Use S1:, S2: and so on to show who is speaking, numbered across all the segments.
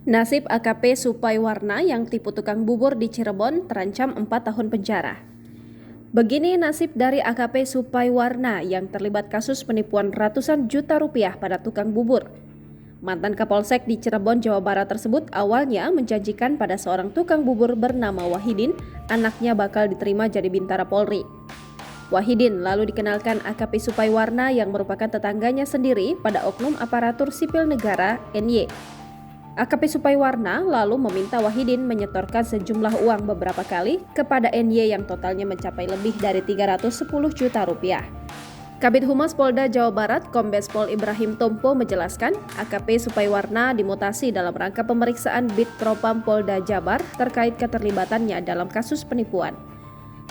S1: Nasib AKP Supaiwarna yang tipu tukang bubur di Cirebon terancam 4 tahun penjara. Begini nasib dari AKP Supaiwarna yang terlibat kasus penipuan ratusan juta rupiah pada tukang bubur. Mantan Kapolsek di Cirebon, Jawa Barat tersebut awalnya menjanjikan pada seorang tukang bubur bernama Wahidin, anaknya bakal diterima jadi bintara Polri. Wahidin lalu dikenalkan AKP Supaiwarna yang merupakan tetangganya sendiri pada oknum aparatur sipil negara NY. AKP Supaiwarna lalu meminta Wahidin menyetorkan sejumlah uang beberapa kali kepada NY yang totalnya mencapai lebih dari 310 juta rupiah. Kabid Humas Polda Jawa Barat, Kombes Pol Ibrahim Tompo menjelaskan, AKP Supaiwarna dimutasi dalam rangka pemeriksaan Bid Propam Polda Jabar terkait keterlibatannya dalam kasus penipuan.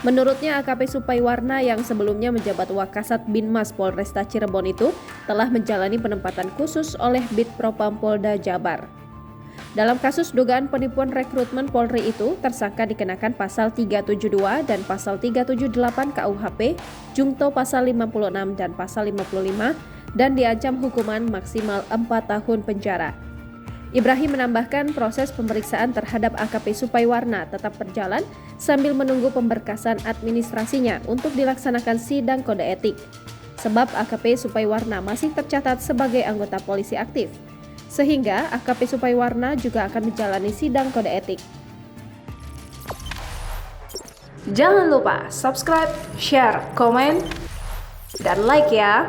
S1: Menurutnya, AKP Supaiwarna yang sebelumnya menjabat Wakasat Binmas Polresta Cirebon itu telah menjalani penempatan khusus oleh Bid Propam Polda Jabar. Dalam kasus dugaan penipuan rekrutmen Polri itu, tersangka dikenakan pasal 372 dan pasal 378 KUHP, jungto pasal 56 dan pasal 55, dan diancam hukuman maksimal 4 tahun penjara. Ibrahim menambahkan proses pemeriksaan terhadap AKP Supaiwarna tetap berjalan sambil menunggu pemberkasan administrasinya untuk dilaksanakan sidang kode etik. Sebab AKP Supaiwarna masih tercatat sebagai anggota polisi aktif. Sehingga AKP Supaiwarna juga akan menjalani sidang kode etik. Jangan lupa subscribe, share, komen, dan like ya!